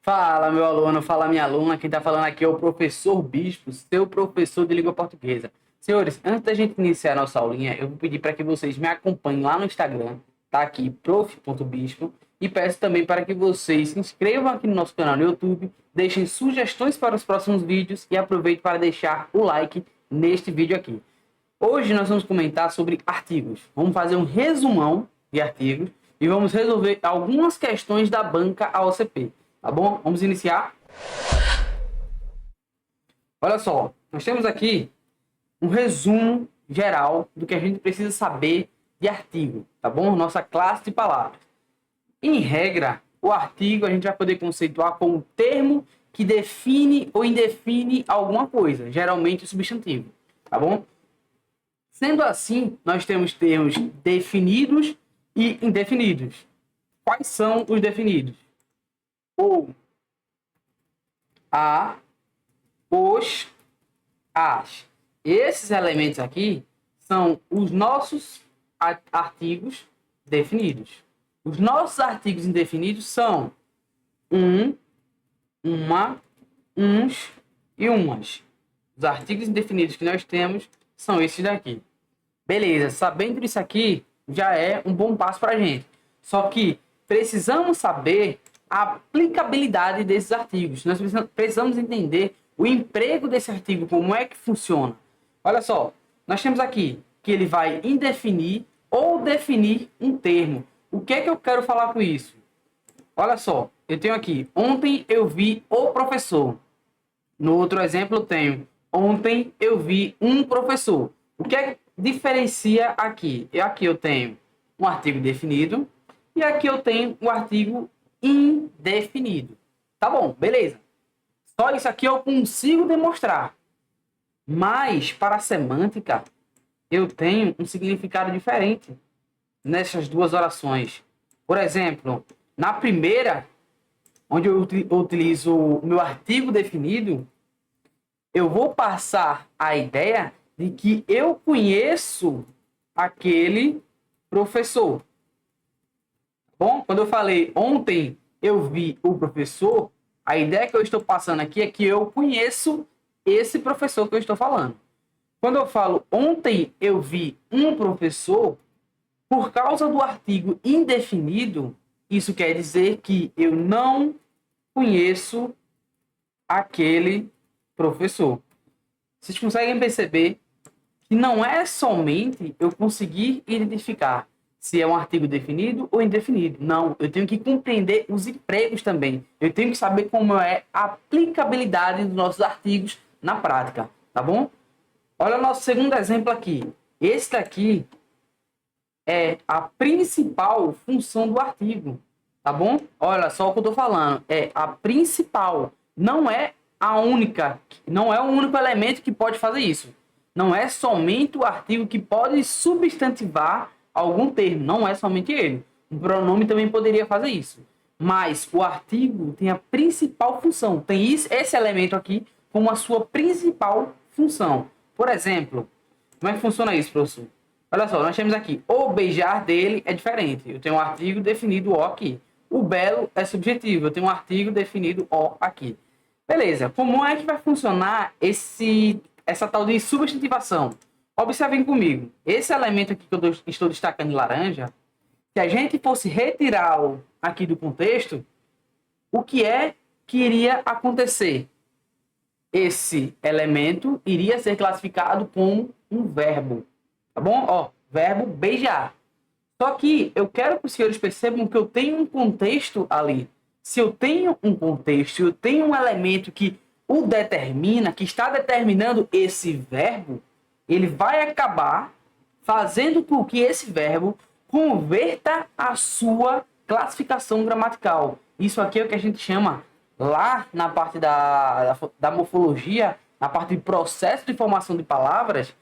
Fala, meu aluno, fala, minha aluna. Quem está falando aqui é o professor Bispo, seu professor de língua portuguesa. Senhores, antes da gente iniciar a nossa aulinha, eu vou pedir para que vocês me acompanhem lá no Instagram, tá aqui, prof.bispo, e peço também para que vocês se inscrevam aqui no nosso canal no YouTube, deixem sugestões para os próximos vídeos e aproveitem para deixar o like neste vídeo aqui. Hoje nós vamos comentar sobre artigos. Vamos fazer um resumão de artigos e vamos resolver algumas questões da banca AOCP. Tá bom? Vamos iniciar. Olha só, nós temos aqui um resumo geral do que a gente precisa saber de artigo, tá bom? Nossa classe de palavras. Em regra, o artigo a gente vai poder conceituar como termo que define ou indefine alguma coisa, geralmente o substantivo, tá bom? Sendo assim, nós temos termos definidos e indefinidos. Quais são os definidos? Ou, a, os, as. Esses elementos aqui são os nossos artigos definidos. Os nossos artigos indefinidos são uma, uns e umas. Os artigos indefinidos que nós temos são esses daqui. Beleza, sabendo disso aqui, já é um bom passo para a gente. Só que precisamos saber a aplicabilidade desses artigos. Nós precisamos entender o emprego desse artigo, como é que funciona. Olha só, nós temos aqui que ele vai indefinir ou definir um termo. O que é que eu quero falar com isso? Olha só, eu tenho aqui, ontem eu vi o professor. No outro exemplo eu tenho, ontem eu vi um professor. O que é que diferencia aqui? Aqui eu tenho um artigo definido e aqui eu tenho um artigo indefinido. Tá bom, beleza. Só isso aqui eu consigo demonstrar. Mas, para a semântica, eu tenho um significado diferente nessas duas orações. Por exemplo, na primeira, onde eu utilizo o meu artigo definido, eu vou passar a ideia de que eu conheço aquele professor. Bom, quando eu falei ontem eu vi o professor, a ideia que eu estou passando aqui é que eu conheço esse professor que eu estou falando. Quando eu falo ontem eu vi um professor, por causa do artigo indefinido, isso quer dizer que eu não conheço aquele professor. Vocês conseguem perceber que não é somente eu conseguir identificar se é um artigo definido ou indefinido. Não, eu tenho que compreender os empregos também. Eu tenho que saber como é a aplicabilidade dos nossos artigos na prática, tá bom? Olha o nosso segundo exemplo aqui. Esse daqui é a principal função do artigo, tá bom? Olha só o que eu estou falando. É a principal, não é a única, não é o único elemento que pode fazer isso. Não é somente o artigo que pode substantivar algum termo, não é somente ele. Um pronome também poderia fazer isso. Mas o artigo tem a principal função, tem esse elemento aqui como a sua principal função. Por exemplo, como é que funciona isso, professor? Olha só, nós temos aqui, o beijar dele é diferente. Eu tenho um artigo definido o aqui. O belo é subjetivo, eu tenho um artigo definido o aqui. Beleza, como é que vai funcionar essa tal de substantivação? Observem comigo, esse elemento aqui que eu estou destacando em laranja, se a gente fosse retirá-lo aqui do contexto, o que é que iria acontecer? Esse elemento iria ser classificado como um verbo, tá bom? Ó, verbo beijar. Só que eu quero que os senhores percebam que eu tenho um contexto ali. Se eu tenho um contexto, eu tenho um elemento que o determina, que está determinando esse verbo, ele vai acabar fazendo com que esse verbo converta a sua classificação gramatical. Isso aqui é o que a gente chama, lá na parte da morfologia, na parte de processo de formação de palavras,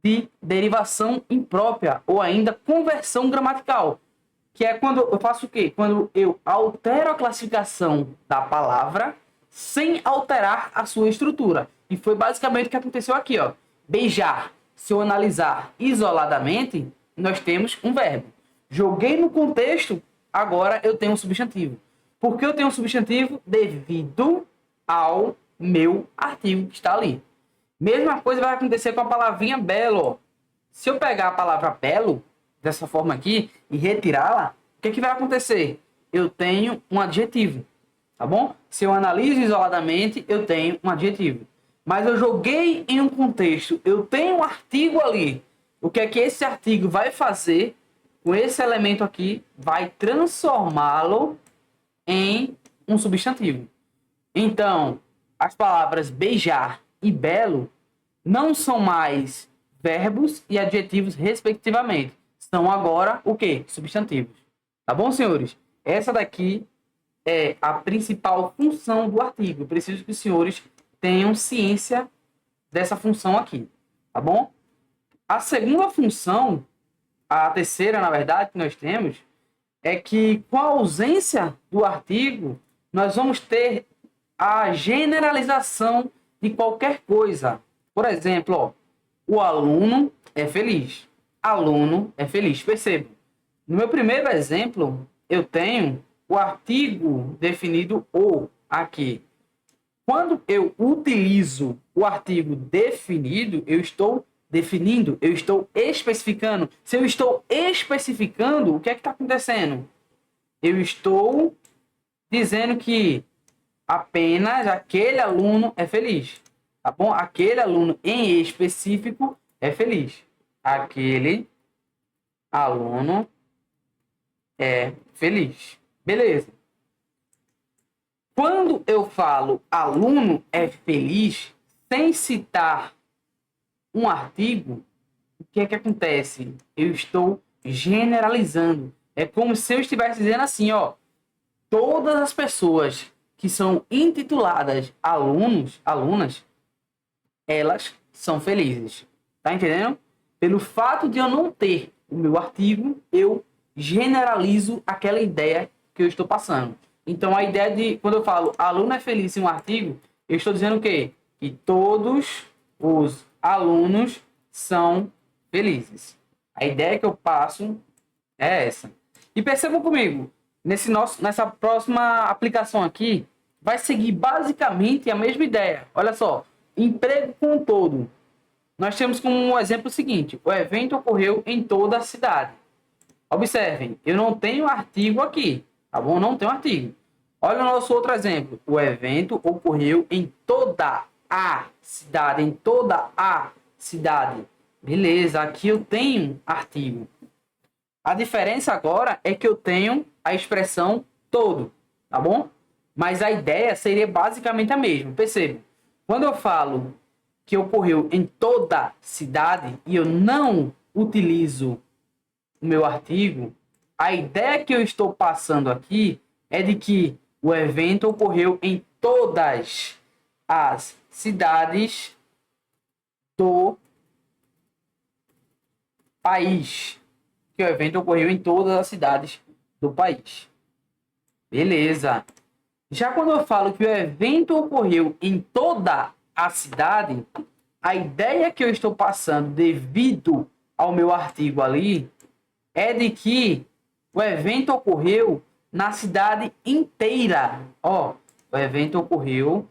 de derivação imprópria, ou ainda conversão gramatical. Que é quando eu faço o quê? Quando eu altero a classificação da palavra sem alterar a sua estrutura. E foi basicamente o que aconteceu aqui, ó. Beijar, se eu analisar isoladamente, nós temos um verbo. Joguei no contexto, agora eu tenho um substantivo. Por que eu tenho um substantivo? Devido ao meu artigo que está ali. Mesma coisa vai acontecer com a palavrinha belo. Ó. Se eu pegar a palavra belo, dessa forma aqui, e retirá-la, o que vai acontecer? Eu tenho um adjetivo, tá bom? Se eu analiso isoladamente, eu tenho um adjetivo. Mas eu joguei em um contexto, eu tenho um artigo ali. O que é que esse artigo vai fazer com esse elemento aqui? Vai transformá-lo em um substantivo. Então, as palavras beijar e belo não são mais verbos e adjetivos respectivamente. São agora o quê? Substantivos. Tá bom, senhores? Essa daqui é a principal função do artigo. Eu preciso que os senhores tenham ciência dessa função aqui. Tá bom? A segunda função, a terceira, na verdade, que nós temos, é que com a ausência do artigo, nós vamos ter a generalização de qualquer coisa. Por exemplo, ó, o aluno é feliz. Aluno é feliz. Perceba. No meu primeiro exemplo, eu tenho o artigo definido o aqui. Quando eu utilizo o artigo definido, eu estou definindo, eu estou especificando. Se eu estou especificando, o que é que está acontecendo? Eu estou dizendo que apenas aquele aluno é feliz. Tá bom? Aquele aluno em específico é feliz. Aquele aluno é feliz. Beleza. Quando eu falo aluno é feliz, sem citar um artigo, o que é que acontece? Eu estou generalizando. É como se eu estivesse dizendo assim, ó, todas as pessoas que são intituladas alunos, alunas, elas são felizes. Tá entendendo? Pelo fato de eu não ter o meu artigo, eu generalizo aquela ideia que eu estou passando. Então, a ideia de, quando eu falo aluno é feliz em um artigo, eu estou dizendo o quê? Que todos os alunos são felizes. A ideia que eu passo é essa. E percebam comigo, nessa próxima aplicação aqui, vai seguir basicamente a mesma ideia. Olha só, emprego com um todo. Nós temos como um exemplo o seguinte, o evento ocorreu em toda a cidade. Observem, eu não tenho artigo aqui, tá bom? Não tenho artigo. Olha o nosso outro exemplo. O evento ocorreu em toda a cidade, em toda a cidade. Beleza, aqui eu tenho artigo. A diferença agora é que eu tenho a expressão todo, tá bom? Mas a ideia seria basicamente a mesma. Perceba, quando eu falo que ocorreu em toda cidade e eu não utilizo o meu artigo, a ideia que eu estou passando aqui é de que o evento ocorreu em todas as cidades do país. Que o evento ocorreu em todas as cidades do país. Beleza. Já quando eu falo que o evento ocorreu em toda a cidade, a ideia que eu estou passando devido ao meu artigo ali é de que o evento ocorreu na cidade inteira. Ó, o evento ocorreu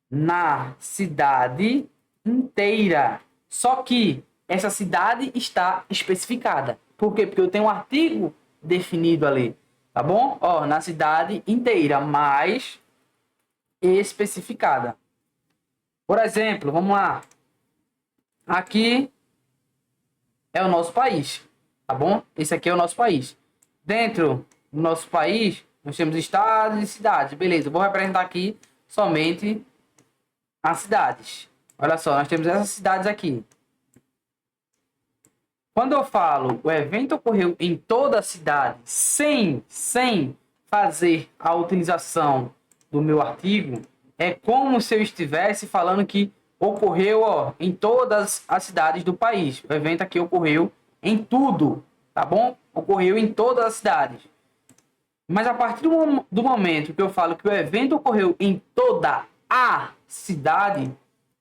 na cidade inteira. Só que essa cidade está especificada. Por quê? Porque eu tenho um artigo definido ali. Tá bom? Ó, na cidade inteira, mais especificada. Por exemplo, vamos lá. Aqui é o nosso país. Tá bom? Esse aqui é o nosso país. Dentro do nosso país, nós temos estados e cidades. Beleza, eu vou representar aqui somente as cidades. Olha só, nós temos essas cidades aqui. Quando eu falo o evento ocorreu em toda a cidade sem fazer a utilização do meu artigo, é como se eu estivesse falando que ocorreu ó, em todas as cidades do país. O evento aqui ocorreu em tudo, tá bom? Ocorreu em todas as cidades. Mas a partir do momento que eu falo que o evento ocorreu em toda a cidade,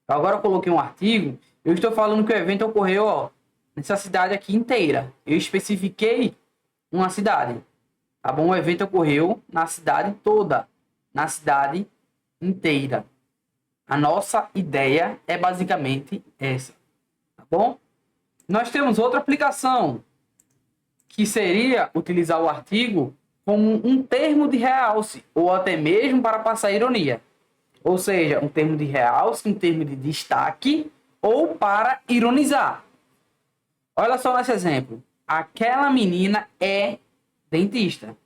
agora eu coloquei um artigo, eu estou falando que o evento ocorreu ó, nessa cidade aqui inteira. Eu especifiquei uma cidade. Tá bom? O evento ocorreu na cidade toda, na cidade inteira. A nossa ideia é basicamente essa, tá bom? Nós temos outra aplicação, que seria utilizar o artigo como um termo de realce, ou até mesmo para passar ironia. Ou seja, um termo de realce, um termo de destaque, ou para ironizar. Olha só nesse exemplo. Aquela menina é dentista.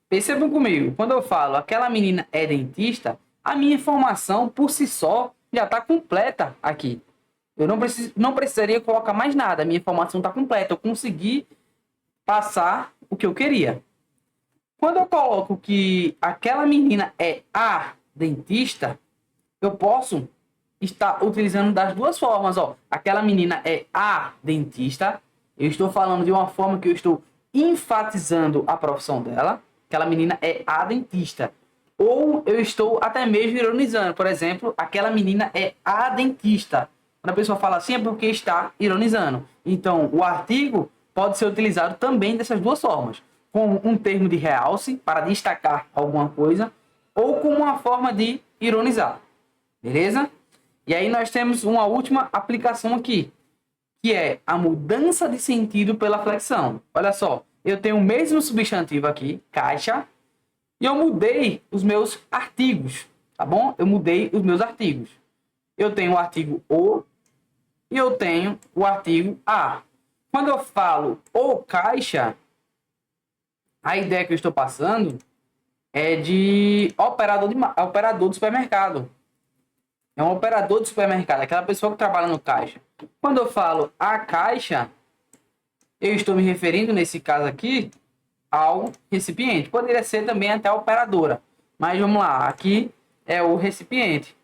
Percebam comigo, quando eu falo aquela menina é dentista, a minha informação por si só já está completa aqui. Eu não precisaria colocar mais nada, a minha informação está completa. Eu consegui passar o que eu queria. Quando eu coloco que aquela menina é a dentista, eu posso estar utilizando das duas formas. Ó. Aquela menina é a dentista. Eu estou falando de uma forma que eu estou enfatizando a profissão dela. Aquela menina é a dentista. Ou eu estou até mesmo ironizando. Por exemplo, aquela menina é a dentista. Quando a pessoa fala assim é porque está ironizando. Então, o artigo pode ser utilizado também dessas duas formas. Como um termo de realce, para destacar alguma coisa, ou como uma forma de ironizar. Beleza? E aí nós temos uma última aplicação aqui, que é a mudança de sentido pela flexão. Olha só, eu tenho o mesmo substantivo aqui, caixa, e eu mudei os meus artigos, tá bom? Eu mudei os meus artigos. Eu tenho o artigo o e eu tenho o artigo a. Quando eu falo o caixa, a ideia que eu estou passando é de operador do supermercado. É um operador de supermercado, aquela pessoa que trabalha no caixa. Quando eu falo a caixa, eu estou me referindo, nesse caso aqui, ao recipiente. Poderia ser também até a operadora. Mas vamos lá, aqui é o recipiente.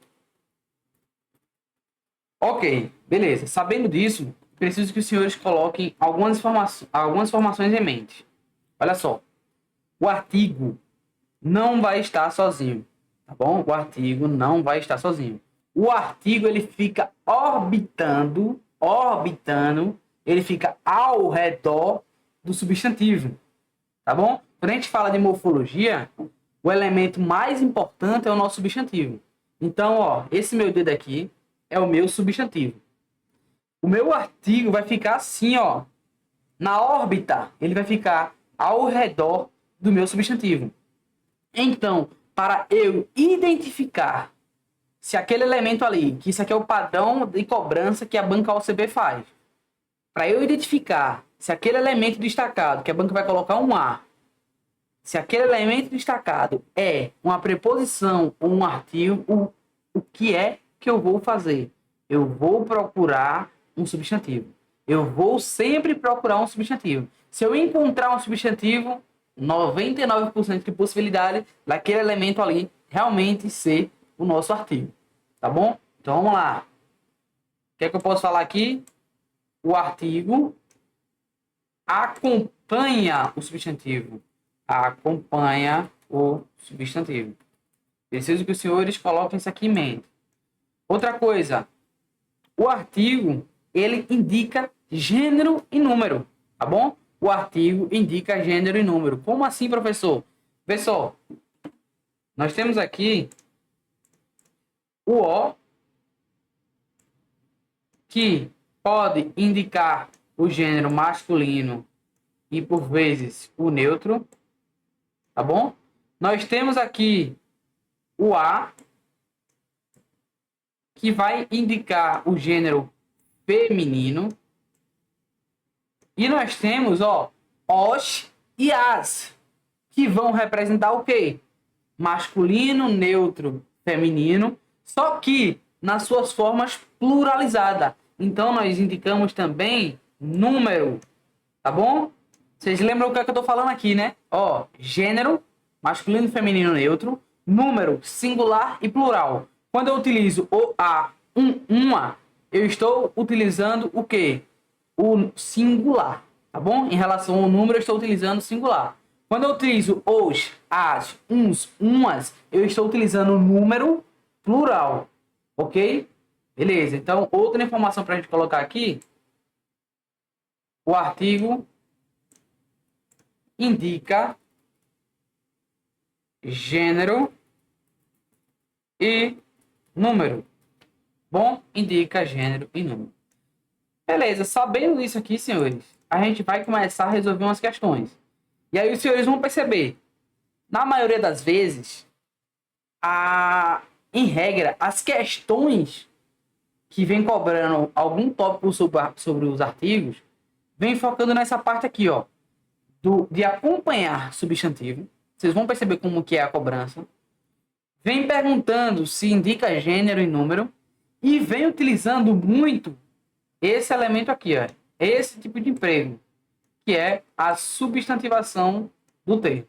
Ok, beleza. Sabendo disso, preciso que os senhores coloquem algumas informações em mente. Olha só, o artigo não vai estar sozinho, tá bom? O artigo não vai estar sozinho. O artigo ele fica orbitando, ele fica ao redor do substantivo, tá bom? Quando a gente fala de morfologia, o elemento mais importante é o nosso substantivo. Então, ó, esse meu dedo aqui é o meu substantivo. O meu artigo vai ficar assim, ó, na órbita, ele vai ficar ao redor do meu substantivo. Então, para eu identificar se aquele elemento ali, que isso aqui é o padrão de cobrança que a banca OCB faz, para eu identificar se aquele elemento destacado, que a banca vai colocar um A, se aquele elemento destacado é uma preposição ou um artigo, o que é que eu vou fazer? Eu vou procurar um substantivo. Eu vou sempre procurar um substantivo. Se eu encontrar um substantivo, 99% de possibilidade daquele elemento ali realmente ser o nosso artigo. Tá bom? Então vamos lá. O que é que eu posso falar aqui? O artigo acompanha o substantivo. Acompanha o substantivo. Preciso que os senhores coloquem isso aqui em mente. Outra coisa, o artigo, ele indica gênero e número, tá bom? O artigo indica gênero e número. Como assim, professor? Pessoal, nós temos aqui o O, que pode indicar o gênero masculino e, por vezes, o neutro, tá bom? Nós temos aqui o A, que vai indicar o gênero feminino. E nós temos, ó, os e as, que vão representar o quê? Masculino, neutro, feminino, só que nas suas formas pluralizadas. Então, nós indicamos também número, tá bom? Vocês lembram o que é que eu tô falando aqui, né? Ó, gênero, masculino, feminino, neutro, número, singular e plural. Quando eu utilizo o a, uma, eu estou utilizando o quê? O singular, tá bom? Em relação ao número, eu estou utilizando o singular. Quando eu utilizo os, as, uns, umas, eu estou utilizando o número plural, ok? Beleza, então outra informação para a gente colocar aqui, o artigo indica gênero e número. Bom, indica gênero e número. Beleza, sabendo disso aqui, senhores, a gente vai começar a resolver umas questões. E aí os senhores vão perceber, na maioria das vezes, em regra, as questões que vem cobrando algum tópico sobre os artigos, vem focando nessa parte aqui, ó, de acompanhar substantivo. Vocês vão perceber como que é a cobrança. Vem perguntando se indica gênero e número. E vem utilizando muito esse elemento aqui, ó, esse tipo de emprego, que é a substantivação do termo.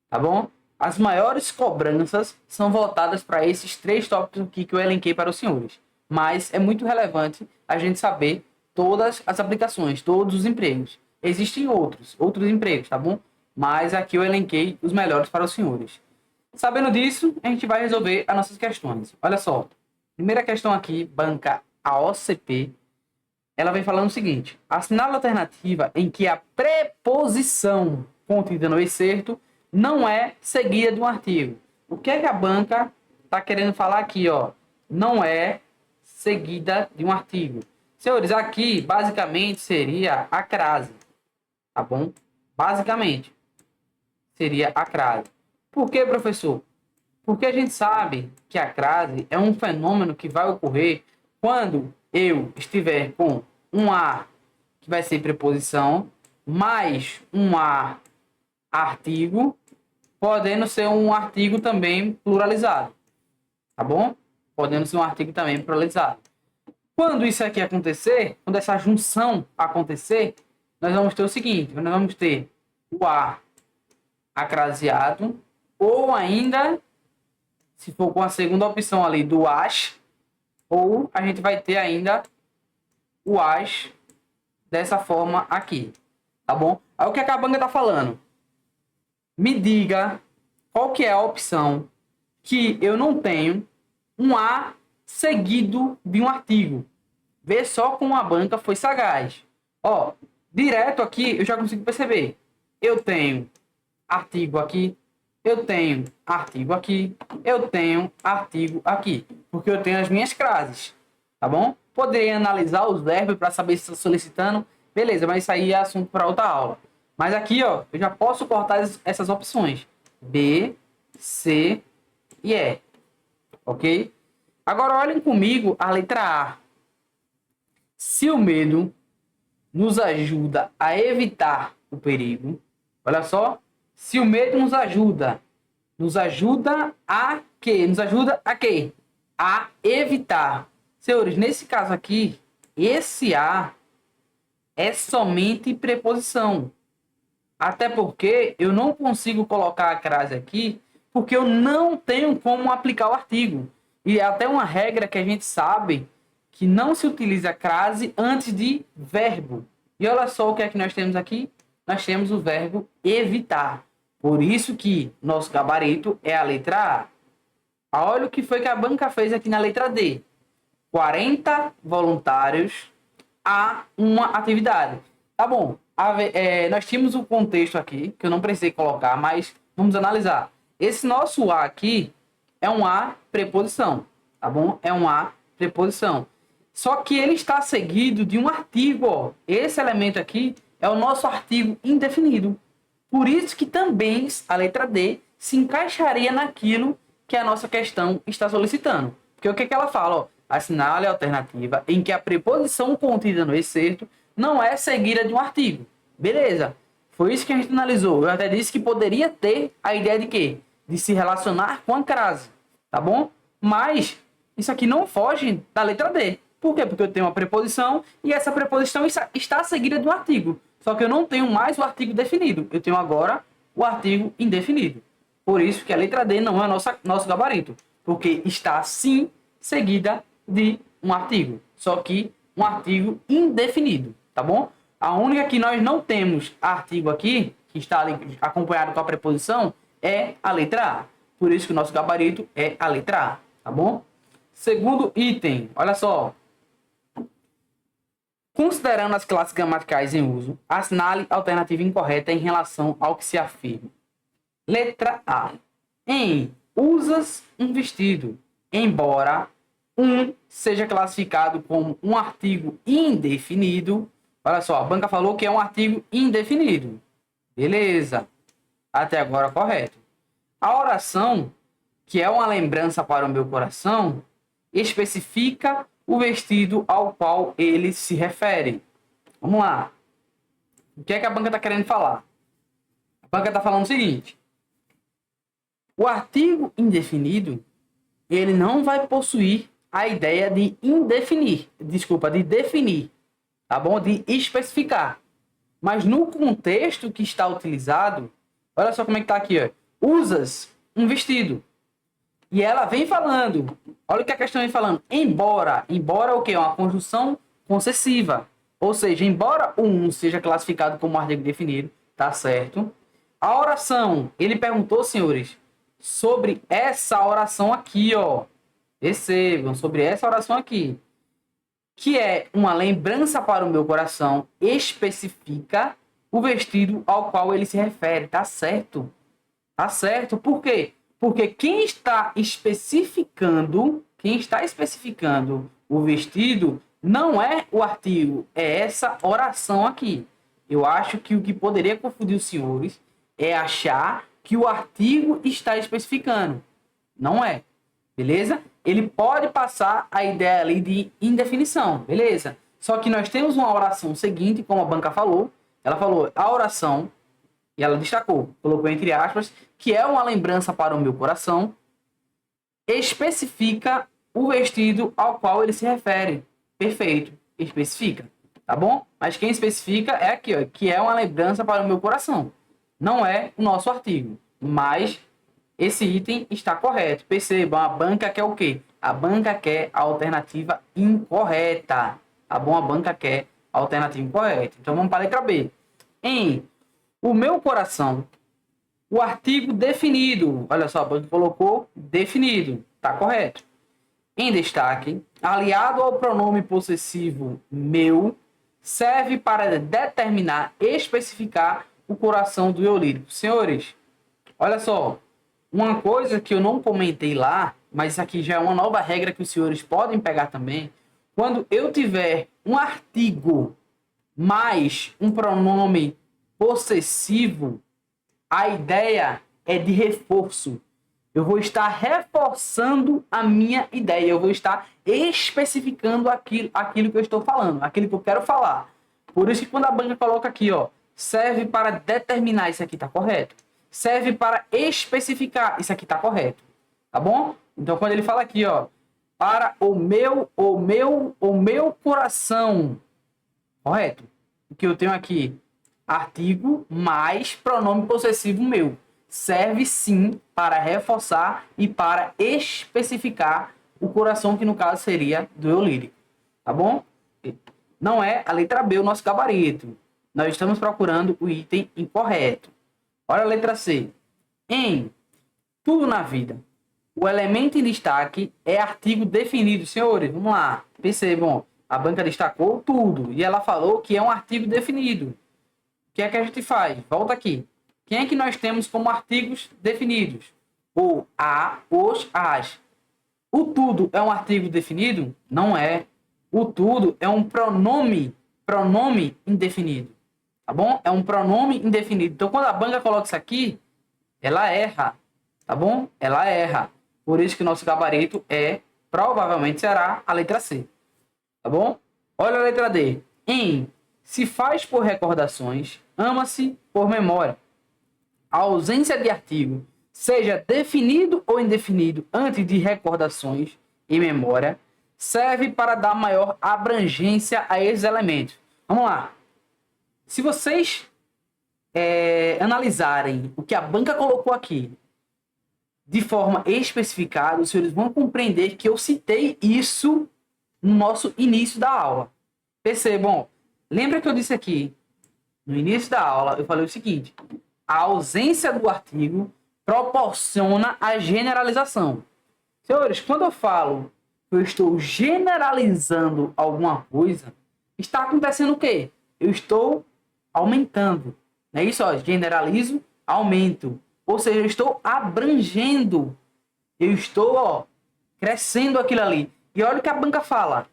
Tá bom? As maiores cobranças são voltadas para esses 3 tópicos aqui que eu elenquei para os senhores. Mas é muito relevante a gente saber todas as aplicações, todos os empregos. Existem outros empregos, tá bom? Mas aqui eu elenquei os melhores para os senhores. Sabendo disso, a gente vai resolver as nossas questões. Olha só. Primeira questão aqui, banca AOCP. Ela vem falando o seguinte: assinale a alternativa em que a preposição contida no excerto não é seguida de um artigo. O que é que a banca está querendo falar aqui, ó? Não é seguida de um artigo. Senhores, aqui basicamente seria a crase, tá bom? Basicamente seria a crase. Por que, professor? Porque a gente sabe que a crase é um fenômeno que vai ocorrer quando eu estiver com um a que vai ser preposição, mais um a artigo, podendo ser um artigo também pluralizado. Tá bom? Podendo ser um artigo também pluralizado. Quando isso aqui acontecer, quando essa junção acontecer, nós vamos ter o seguinte: nós vamos ter o a acraseado, ou ainda, se for com a segunda opção ali do as, ou a gente vai ter ainda o as dessa forma aqui, tá bom? Aí o que a banca tá falando? Me diga qual que é a opção que eu não tenho um a seguido de um artigo. Vê só como a banca foi sagaz. Ó, direto aqui eu já consigo perceber. Eu tenho artigo aqui, eu tenho artigo aqui, eu tenho artigo aqui, porque eu tenho as minhas crases, tá bom? Poderia analisar os verbos para saber se está solicitando, beleza, mas isso aí é assunto para outra aula. Mas aqui, ó, eu já posso cortar essas opções, B, C e E, ok? Agora olhem comigo a letra A. Se o medo nos ajuda a evitar o perigo, olha só, se o medo nos ajuda a quê? Nos ajuda a quê? A evitar. Senhores, nesse caso aqui, esse a é somente preposição. Até porque eu não consigo colocar a crase aqui, porque eu não tenho como aplicar o artigo. E é até uma regra que a gente sabe que não se utiliza crase antes de verbo. E olha só o que é que nós temos aqui. Nós temos o verbo evitar. Por isso que nosso gabarito é a letra A. Olha o que foi que a banca fez aqui na letra D. 40 voluntários a uma atividade. Tá bom. Nós tínhamos um contexto aqui, que eu não precisei colocar, mas vamos analisar. Esse nosso A aqui é um A preposição. Tá bom? É um A preposição. Só que ele está seguido de um artigo. Ó. Esse elemento aqui é o nosso artigo indefinido. Por isso que também a letra D se encaixaria naquilo que a nossa questão está solicitando. Porque o que ela fala? Ó, assinale a alternativa em que a preposição contida no excerto não é seguida de um artigo. Beleza. Foi isso que a gente analisou. Eu até disse que poderia ter a ideia de quê? De se relacionar com a crase. Tá bom? Mas isso aqui não foge da letra D. Por quê? Porque eu tenho uma preposição e essa preposição está seguida de um artigo. Só que eu não tenho mais o artigo definido. Eu tenho agora o artigo indefinido. Por isso que a letra D não é nosso gabarito. Porque está, sim, seguida de um artigo. Só que um artigo indefinido. Tá bom? A única que nós não temos artigo aqui, que está ali acompanhado com a preposição, é a letra A. Por isso que o nosso gabarito é a letra A. Tá bom? Segundo item. Olha só. Considerando as classes gramaticais em uso, assinale a alternativa incorreta em relação ao que se afirma. Letra A. Em usas um vestido, embora um seja classificado como um artigo indefinido. Olha só, a banca falou que é um artigo indefinido. Beleza. Até agora correto. A oração, que é uma lembrança para o meu coração, especifica o vestido ao qual ele se refere. Vamos lá. O que é que a banca está querendo falar? A banca está falando o seguinte: o artigo indefinido, ele não vai possuir a ideia de de definir, tá bom? De especificar. Mas no contexto que está utilizado, olha só como é que está aqui, ó. Usas um vestido. E ela vem falando, olha o que a questão vem falando, embora o que? Uma conjunção concessiva. Ou seja, embora o um seja classificado como artigo definido, tá certo? A oração, ele perguntou, senhores, sobre essa oração aqui, ó. Recebam, sobre essa oração aqui, que é uma lembrança para o meu coração, especifica o vestido ao qual ele se refere, tá certo? Tá certo? Por quê? Porque quem está especificando o vestido não é o artigo, é essa oração aqui. Eu acho que o que poderia confundir os senhores é achar que o artigo está especificando. Não é. Beleza? Ele pode passar a ideia ali de indefinição. Beleza? Só que nós temos uma oração seguinte, como a banca falou. Ela falou a oração, e ela destacou, colocou entre aspas, que é uma lembrança para o meu coração, especifica o vestido ao qual ele se refere. Perfeito. Especifica. Tá bom? Mas quem especifica é aqui, ó, que é uma lembrança para o meu coração. Não é o nosso artigo. Mas esse item está correto. Percebam, a banca quer o quê? A banca quer a alternativa incorreta. Tá bom? A banca quer a alternativa incorreta. Então vamos para a letra B. Em o meu coração, o artigo definido. Olha só, a banca colocou definido. Tá correto. Em destaque, aliado ao pronome possessivo meu, serve para determinar, especificar o coração do eu lírico. Senhores, olha só, uma coisa que eu não comentei lá, mas isso aqui já é uma nova regra que os senhores podem pegar também. Quando eu tiver um artigo mais um pronome possessivo, a ideia é de reforço. Eu vou estar reforçando a minha ideia. Eu vou estar especificando aquilo que eu estou falando, aquilo que eu quero falar. Por isso que quando a banca coloca aqui, ó, serve para determinar, isso aqui está correto. Serve para especificar, isso aqui está correto. Tá bom? Então quando ele fala aqui, ó, para o meu coração, correto? O que eu tenho aqui, artigo mais pronome possessivo meu. Serve sim para reforçar e para especificar o coração, que no caso seria do eu lírico. Tá bom? Não é a letra B o nosso gabarito. Nós estamos procurando o item incorreto. Olha a letra C. Em tudo na vida, o elemento em destaque é artigo definido. Senhores, vamos lá. Percebam, a banca destacou tudo e ela falou que é um artigo definido. O que é que a gente faz? Volta aqui. Quem é que nós temos como artigos definidos? O, a, os, as. O tudo é um artigo definido? Não é. O tudo é um pronome indefinido. Tá bom? É um pronome indefinido. Então, quando a banca coloca isso aqui, ela erra. Tá bom? Ela erra. Por isso que o nosso gabarito provavelmente será a letra C. Tá bom? Olha a letra D. Em se faz por recordações, ama-se por memória. A ausência de artigo, seja definido ou indefinido, antes de recordações e memória, serve para dar maior abrangência a esses elementos. Vamos lá. Se vocês analisarem o que a banca colocou aqui de forma especificada, os senhores vão compreender que eu citei isso no nosso início da aula. Percebam, lembra que eu disse aqui, no início da aula, eu falei o seguinte: a ausência do artigo proporciona a generalização. Senhores, quando eu falo que eu estou generalizando alguma coisa, está acontecendo o quê? Eu estou aumentando. Não é isso? Ó, generalizo, aumento. Ou seja, eu estou abrangendo. Eu estou, ó, crescendo aquilo ali. E olha o que a banca fala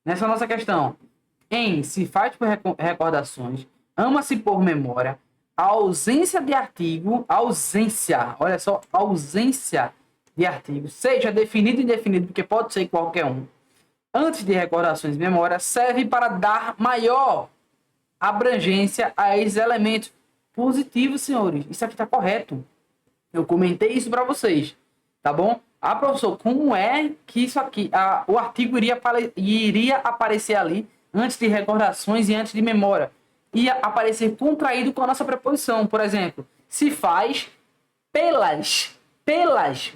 nessa nossa questão. Se faz por recordações, ama-se por memória, a ausência de artigo, olha só, ausência de artigo, seja definido e indefinido, porque pode ser qualquer um, antes de recordações e memória, serve para dar maior abrangência a esses elementos positivos, senhores. Isso aqui está correto. Eu comentei isso para vocês, tá bom? Ah, professor, como é que isso aqui, o artigo iria aparecer ali antes de recordações e antes de memória? Ia aparecer contraído com a nossa preposição. Por exemplo, se faz pelas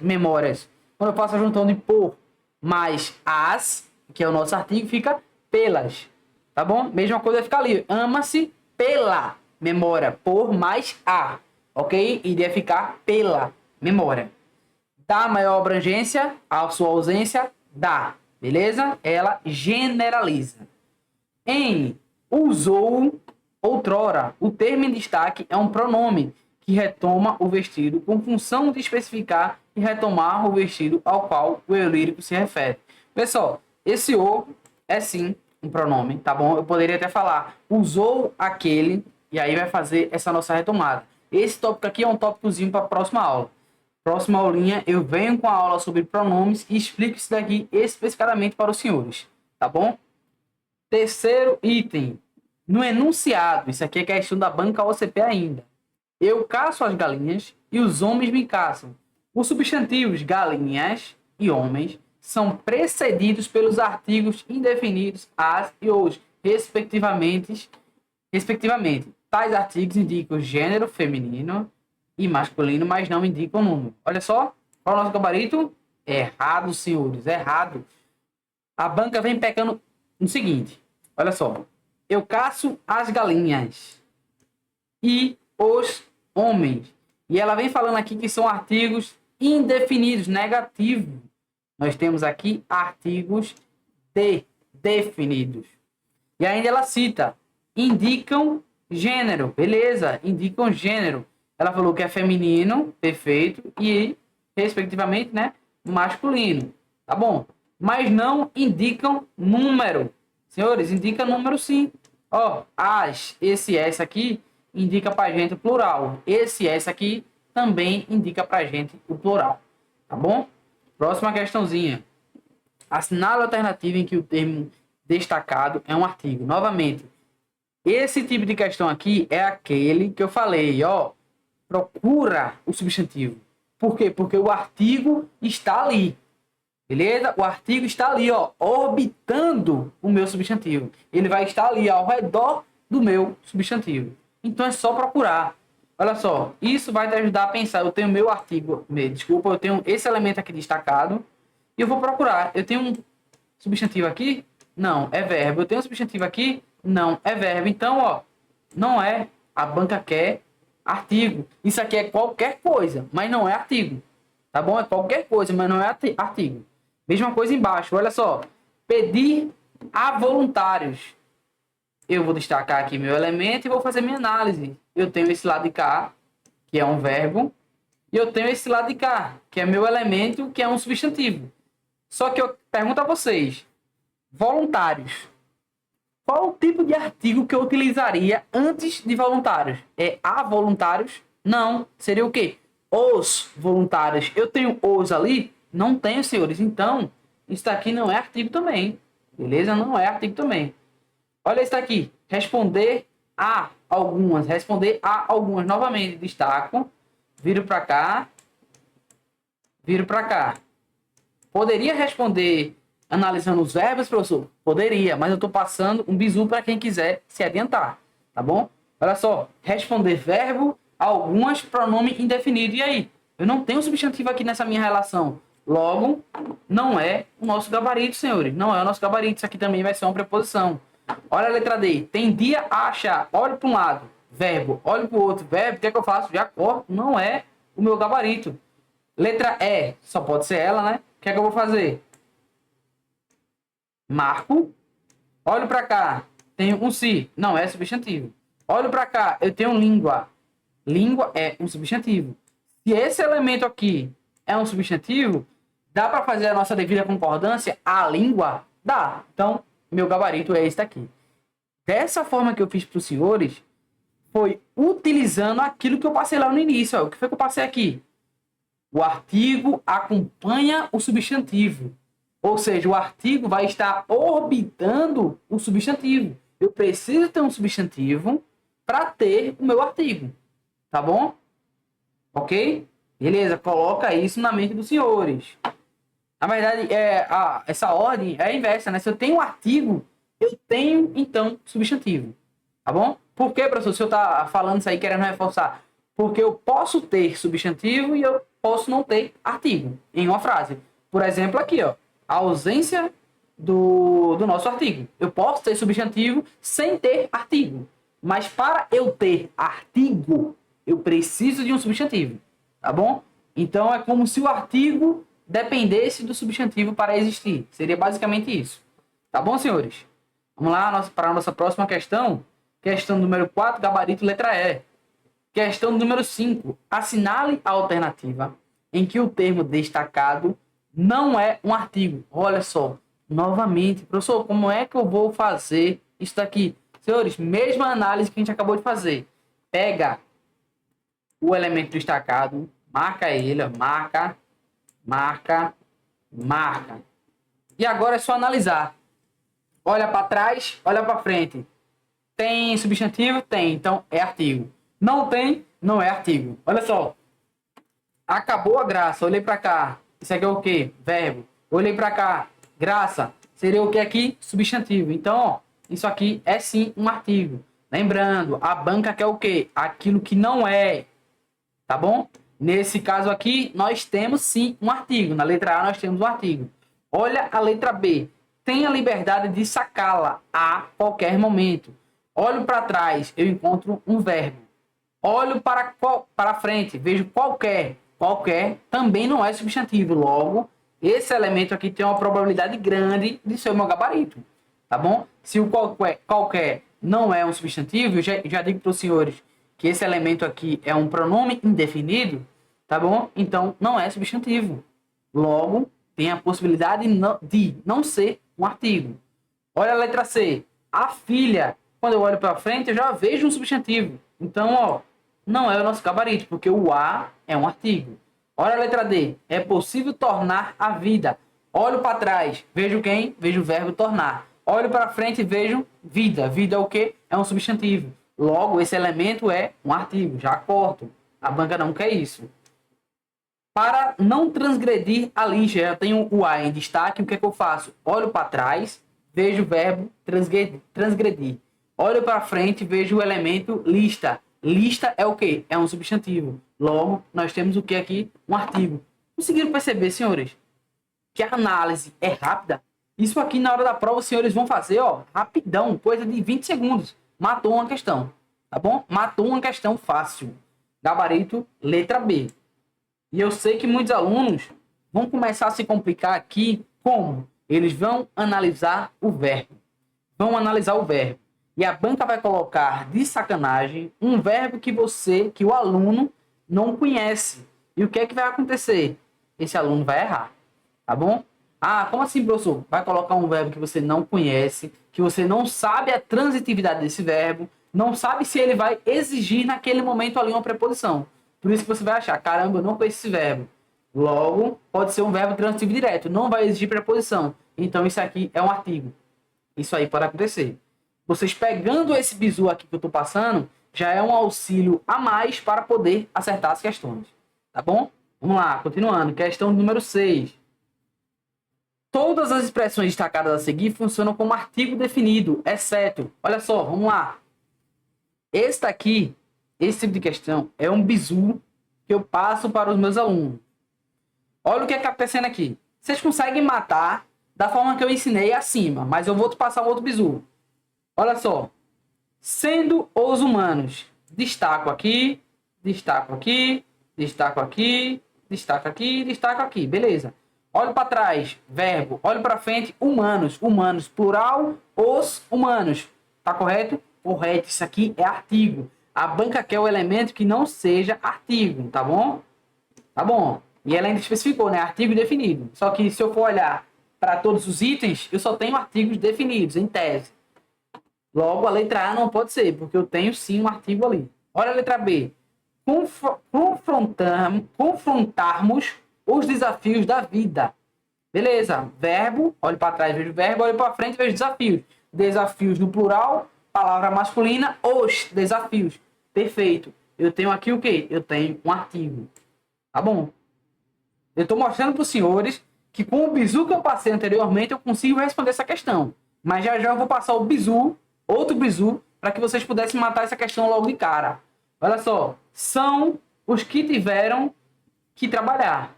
memórias. Quando eu faço a junção de por mais as, que é o nosso artigo, fica pelas. Tá bom? Mesma coisa fica ali. Ama-se pela memória. Por mais a. Ok? Iria ficar pela memória. Dá maior abrangência, a sua ausência, dá. Beleza? Ela generaliza. Usou outrora. O termo em destaque é um pronome que retoma o vestido com função de especificar e retomar o vestido ao qual o eu lírico se refere. Pessoal, esse o é sim um pronome, tá bom? Eu poderia até falar usou aquele, e aí vai fazer essa nossa retomada. Esse tópico aqui é um tópicozinho para a próxima aula. Próxima aulinha eu venho com a aula sobre pronomes e explico isso daqui especificamente para os senhores, tá bom? Terceiro item. No enunciado, isso aqui é questão da banca OCP ainda. Eu caço as galinhas e os homens me caçam. Os substantivos galinhas e homens são precedidos pelos artigos indefinidos as e os, respectivamente. Tais artigos indicam gênero feminino e masculino, mas não indicam número. Olha só, qual é o nosso gabarito? Errado, senhores, errado. A banca vem pecando no seguinte, olha só. Eu caço as galinhas e os homens. E ela vem falando aqui que são artigos indefinidos, negativo. Nós temos aqui artigos definidos. E ainda ela cita, indicam gênero, beleza? Indicam gênero. Ela falou que é feminino, perfeito, e, respectivamente, né, masculino. Tá bom? Mas não indicam número. Senhores, indica número sim. Ó, esse S aqui indica pra gente o plural. Esse S aqui também indica pra gente o plural. Tá bom? Próxima questãozinha. Assinale a alternativa em que o termo destacado é um artigo. Novamente, esse tipo de questão aqui é aquele que eu falei, ó. Procura o substantivo. Por quê? Porque o artigo está ali. Beleza? O artigo está ali, ó, orbitando o meu substantivo. Ele vai estar ali ao redor do meu substantivo. Então é só procurar. Olha só, isso vai te ajudar a pensar. Eu tenho meu artigo, desculpa, eu tenho esse elemento aqui destacado e eu vou procurar. Eu tenho um substantivo aqui? Não, é verbo. Eu tenho um substantivo aqui? Não, é verbo. Então, ó, não é, a banca quer artigo. Isso aqui é qualquer coisa, mas não é artigo. Tá bom? É qualquer coisa, mas não é artigo. Mesma coisa embaixo, olha só. Pedir a voluntários. Eu vou destacar aqui meu elemento e vou fazer minha análise. Eu tenho esse lado de cá, que é um verbo, e eu tenho esse lado de cá, que é meu elemento, que é um substantivo. Só que eu pergunto a vocês, voluntários, qual o tipo de artigo que eu utilizaria antes de voluntários? É a voluntários? Não. Seria o quê? Os voluntários. Eu tenho os ali? Não tenho, senhores. Então, isso aqui não é artigo também. Beleza? Não é artigo também. Olha isso aqui. Responder a algumas. Responder a algumas. Novamente, destaco. Viro para cá. Viro para cá. Poderia responder analisando os verbos, professor? Poderia, mas eu estou passando um bizu para quem quiser se adiantar. Tá bom? Olha só. Responder verbo, algumas, pronome indefinido. E aí? Eu não tenho substantivo aqui nessa minha relação. Logo, não é o nosso gabarito, senhores. Não é o nosso gabarito. Isso aqui também vai ser uma preposição. Olha a letra D. Tendia a achar. Olho para um lado. Verbo. Olho para o outro. Verbo. O que é que eu faço? Já corto. Não é o meu gabarito. Letra E. Só pode ser ela, né? O que é que eu vou fazer? Marco. Olho para cá. Tenho um si. Não é substantivo. Olho para cá. Eu tenho língua. Língua é um substantivo. Se esse elemento aqui é um substantivo, dá para fazer a nossa devida concordância à língua? Dá. Então, meu gabarito é esse daqui. Dessa forma que eu fiz para os senhores, foi utilizando aquilo que eu passei lá no início. Ó. O que foi que eu passei aqui? O artigo acompanha o substantivo. Ou seja, o artigo vai estar orbitando o substantivo. Eu preciso ter um substantivo para ter o meu artigo. Tá bom? Ok? Beleza, coloca isso na mente dos senhores. Na verdade, essa ordem é a inversa, né? Se eu tenho um artigo, eu tenho, então, substantivo. Tá bom? Por que, professor, se eu tá falando isso aí, querendo reforçar? Porque eu posso ter substantivo e eu posso não ter artigo em uma frase. Por exemplo, aqui, ó, a ausência do nosso artigo. Eu posso ter substantivo sem ter artigo. Mas para eu ter artigo, eu preciso de um substantivo. Tá bom? Então, é como se o artigo dependesse do substantivo para existir. Seria basicamente isso. Tá bom, senhores? Vamos lá para a nossa próxima questão. Questão número 4, gabarito letra E. Questão número 5. Assinale a alternativa em que o termo destacado não é um artigo. Olha só, novamente, professor, como é que eu vou fazer isso daqui? Senhores, mesma análise que a gente acabou de fazer. Pega o elemento destacado, marca ele, ó, marca, marca. E agora é só analisar. Olha para trás, olha para frente. Tem substantivo? Tem, então é artigo. Não tem, não é artigo. Olha só. Acabou a graça, olhei para cá. Isso aqui é o quê? Verbo. Olhei para cá. Graça. Seria o que aqui? Substantivo. Então, ó, isso aqui é sim um artigo. Lembrando, a banca quer o quê? Aquilo que não é. Tá bom? Nesse caso aqui, nós temos sim um artigo. Na letra A, nós temos um artigo. Olha a letra B. Tenha liberdade de sacá-la a qualquer momento. Olho para trás, eu encontro um verbo. Olho para frente, vejo qualquer. Qualquer também não é substantivo. Logo, esse elemento aqui tem uma probabilidade grande de ser o meu gabarito. Tá bom? Se o qualquer não é um substantivo, eu já digo para os senhores que esse elemento aqui é um pronome indefinido, tá bom? Então, não é substantivo. Logo, tem a possibilidade de não ser um artigo. Olha a letra C. A filha. Quando eu olho para frente, eu já vejo um substantivo. Então, ó, não é o nosso gabarito, porque o A é um artigo. Olha a letra D. É possível tornar a vida. Olho para trás, vejo quem? Vejo o verbo tornar. Olho para frente e vejo vida. Vida é o quê? É um substantivo. Logo, esse elemento é um artigo. Já corto. A banca não quer isso. Para não transgredir a lista, já tenho o A em destaque. O que é que eu faço? Olho para trás, vejo o verbo transgredir. Olho para frente, vejo o elemento lista. Lista é o quê? É um substantivo. Logo, nós temos o que aqui? Um artigo. Conseguiram perceber, senhores, que a análise é rápida? Isso aqui, na hora da prova, os senhores vão fazer, ó, rapidão, coisa de 20 segundos. Matou uma questão, tá bom? Matou uma questão fácil. Gabarito, letra B. E eu sei que muitos alunos vão começar a se complicar aqui. Como? Eles vão analisar o verbo. Vão analisar o verbo. E a banca vai colocar de sacanagem um verbo que o aluno não conhece. E o que é que vai acontecer? Esse aluno vai errar. Tá bom? Ah, como assim, professor? Vai colocar um verbo que você não conhece, que você não sabe a transitividade desse verbo, não sabe se ele vai exigir naquele momento ali uma preposição. Por isso que você vai achar, caramba, eu não conheço esse verbo. Logo, pode ser um verbo transitivo direto, não vai exigir preposição. Então, isso aqui é um artigo. Isso aí pode acontecer. Vocês pegando esse bizu aqui que eu estou passando, já é um auxílio a mais para poder acertar as questões. Tá bom? Vamos lá, continuando. Questão número 6. Todas as expressões destacadas a seguir funcionam como artigo definido, exceto... Olha só, vamos lá. Esse tipo de questão, é um bizu que eu passo para os meus alunos. Olha o que está acontecendo aqui. Vocês conseguem matar da forma que eu ensinei acima, mas eu vou te passar um outro bizu. Olha só. Sendo os humanos, destaco aqui, destaco aqui, destaco aqui, destaco aqui, destaco aqui. Beleza. Olho para trás, verbo. Olho para frente, humanos. Humanos, plural, os humanos. Tá correto? Correto. Isso aqui é artigo. A banca quer o elemento que não seja artigo, tá bom? Tá bom? E ela ainda especificou, né? Artigo definido. Só que se eu for olhar para todos os itens, eu só tenho artigos definidos, em tese. Logo, a letra A não pode ser, porque eu tenho sim um artigo ali. Olha a letra B. Confrontarmos os desafios da vida. Beleza. Verbo, olho para trás, vejo verbo, olho para frente, vejo desafios. Desafios no plural, palavra masculina, os desafios. Perfeito. Eu tenho aqui o quê? Eu tenho um artigo. Tá bom? Eu estou mostrando para os senhores que com o bizu que eu passei anteriormente, eu consigo responder essa questão. Mas já já eu vou passar o bizu, outro bizu, para que vocês pudessem matar essa questão logo de cara. Olha só. São os que tiveram que trabalhar.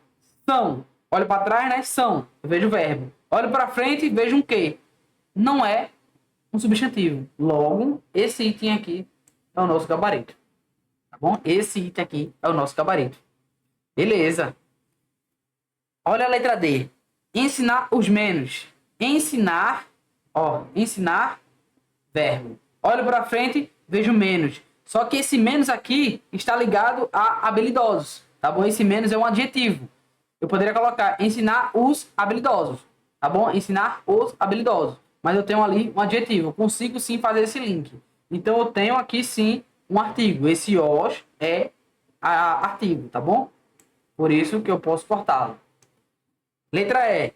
São. Olho para trás, né? São. Eu vejo o verbo. Olho para frente e vejo um que. Não é um substantivo. Logo, esse item aqui é o nosso gabarito. Tá bom? Esse item aqui é o nosso gabarito. Beleza. Olha a letra D. Ensinar os menos. Ensinar, ó, ensinar, verbo. Olho para frente, vejo menos. Só que esse menos aqui está ligado a habilidosos, tá bom? Esse menos é um adjetivo. Eu poderia colocar ensinar os habilidosos, tá bom? Ensinar os habilidosos. Mas eu tenho ali um adjetivo. Eu consigo sim fazer esse link. Então eu tenho aqui sim um artigo. Esse os é artigo, tá bom? Por isso que eu posso cortá-lo. Letra E.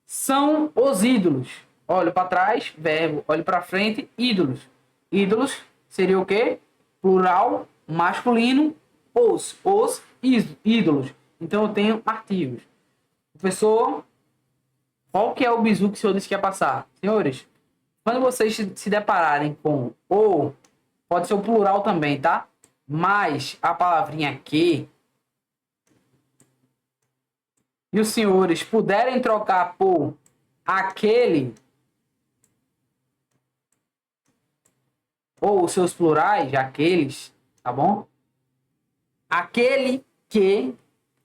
São os ídolos. Olho para trás, verbo. Olho para frente, ídolos. Ídolos seria o quê? Plural, masculino, os ídolos. Então eu tenho artigos. Professor, qual que é o bizu que o senhor disse que ia passar? Senhores, quando vocês se depararem com o, pode ser o plural também, tá? Mas a palavrinha que, e os senhores puderem trocar por aquele, ou os seus plurais, aqueles, tá bom? Aquele que,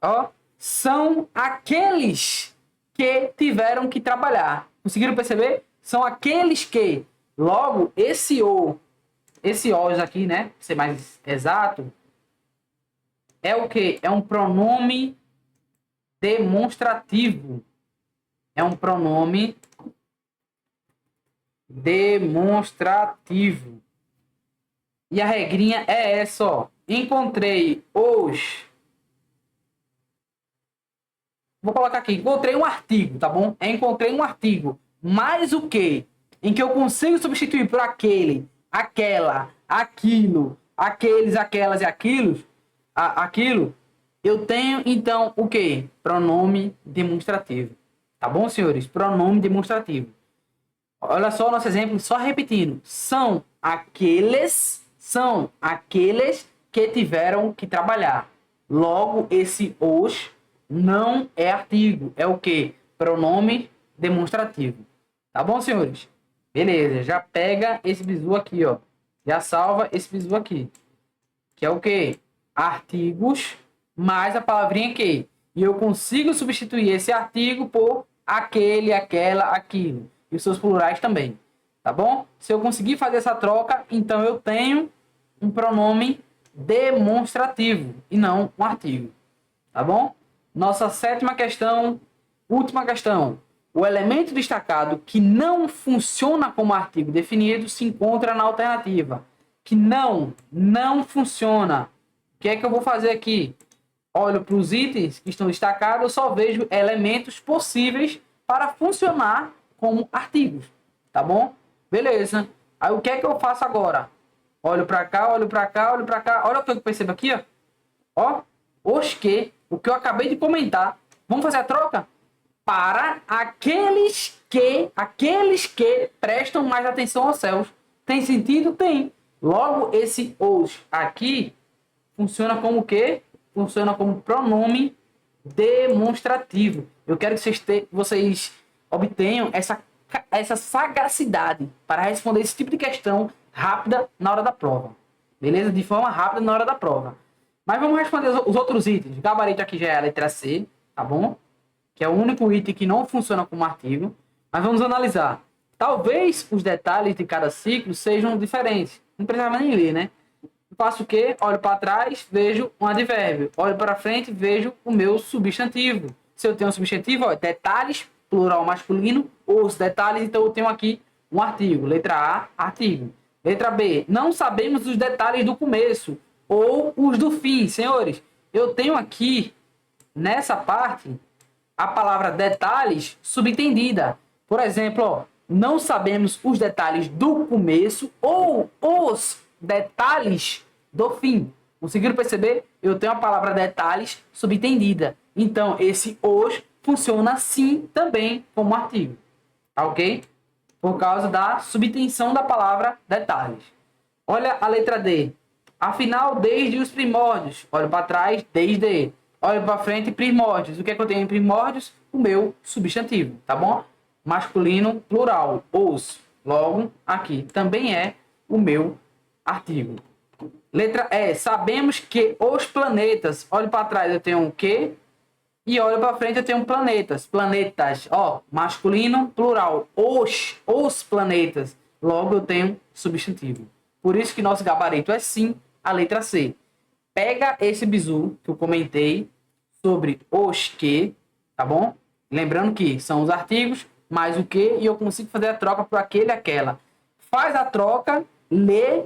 ó, são aqueles que tiveram que trabalhar. Conseguiram perceber? São aqueles que, logo, esse os aqui, né? Pra ser mais exato, é o que? É um pronome demonstrativo. É um pronome demonstrativo. E a regrinha é essa, ó. Encontrei os... Vou colocar aqui. Encontrei um artigo, tá bom? Encontrei um artigo. Mais o que? Em que eu consigo substituir por aquele, aquela, aquilo, aqueles, aquelas e aquilo. Eu tenho, então, o que? Pronome demonstrativo. Tá bom, senhores? Pronome demonstrativo. Olha só o nosso exemplo, só repetindo. São aqueles que tiveram que trabalhar. Logo, esse os não é artigo. É o que? Pronome demonstrativo. Tá bom, senhores? Beleza, já pega esse bizu aqui, ó. Já salva esse bizu aqui. Que é o que? Artigos mais a palavrinha que. E eu consigo substituir esse artigo por aquele, aquela, aquilo. E os seus plurais também. Tá bom? Se eu conseguir fazer essa troca, então eu tenho um pronome demonstrativo e não um artigo. Tá bom? Nossa sétima questão, última questão. O elemento destacado que não funciona como artigo definido se encontra na alternativa. Que não funciona. O que é que eu vou fazer aqui? Olho para os itens que estão destacados, eu só vejo elementos possíveis para funcionar como artigos. Tá bom? Beleza. Aí o que é que eu faço agora? Olho para cá, olho para cá, olho para cá. Olha o que eu percebo aqui, ó. Ó, o que eu acabei de comentar. Vamos fazer a troca? Para aqueles que prestam mais atenção aos céus. Tem sentido? Tem. Logo, esse os aqui funciona como o quê? Funciona como pronome demonstrativo. Eu quero que vocês obtenham essa sagacidade para responder esse tipo de questão rápida na hora da prova. Beleza? De forma rápida na hora da prova. Mas vamos responder os outros itens. O gabarito aqui já é a letra C, tá bom? Que é o único item que não funciona como artigo. Mas vamos analisar. Talvez os detalhes de cada ciclo sejam diferentes. Não precisava nem ler, né? faço o quê? Olho para trás, vejo um advérbio. Olho para frente, vejo o meu substantivo. Se eu tenho um substantivo, ó, detalhes, plural masculino, os detalhes, então eu tenho aqui um artigo. Letra A, artigo. Letra B, não sabemos os detalhes do começo ou os do fim. Senhores, eu tenho aqui, nessa parte, a palavra detalhes subentendida. Por exemplo, ó, não sabemos os detalhes do começo ou os detalhes do fim. Conseguiram perceber? Eu tenho a palavra detalhes subentendida. Então, esse os funciona assim também como artigo. Tá ok? Por causa da subtenção da palavra detalhes. Olha a letra D. Afinal, desde os primórdios. Olho para trás, desde. Olho para frente, primórdios. O que é que eu tenho em primórdios? O meu substantivo, tá bom? Masculino, plural, os. Logo, aqui também é o meu artigo. Letra E. Sabemos que os planetas. Olho para trás, eu tenho o quê? E olho para frente, eu tenho planetas. Planetas, ó, masculino, plural. Os planetas. Logo, eu tenho substantivo. Por isso que nosso gabarito é sim a letra C. Pega esse bizu que eu comentei sobre os que, tá bom? Lembrando que são os artigos mais o que e eu consigo fazer a troca por aquele e aquela. Faz a troca, lê,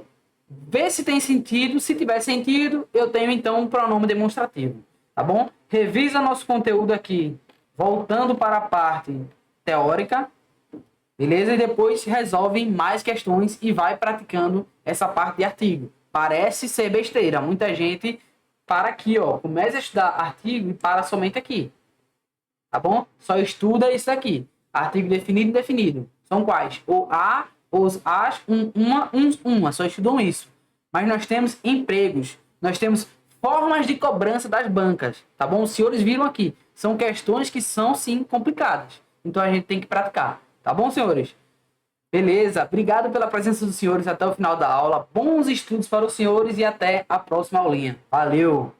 vê se tem sentido. Se tiver sentido, eu tenho então um pronome demonstrativo, tá bom? Revisa nosso conteúdo aqui, voltando para a parte teórica, beleza? E depois resolve mais questões e vai praticando essa parte de artigo. Parece ser besteira. Muita gente para aqui, ó. Começa a estudar artigo e para somente aqui. Tá bom? Só estuda isso aqui. Artigo definido e indefinido. São quais? O a, os, as, uma, uns, uma. Só estudam isso. Mas nós temos empregos. Nós temos formas de cobrança das bancas. Tá bom? Os senhores viram aqui. São questões que são, sim, complicadas. Então a gente tem que praticar. Tá bom, senhores? Beleza, obrigado pela presença dos senhores até o final da aula. Bons estudos para os senhores e até a próxima aulinha. Valeu!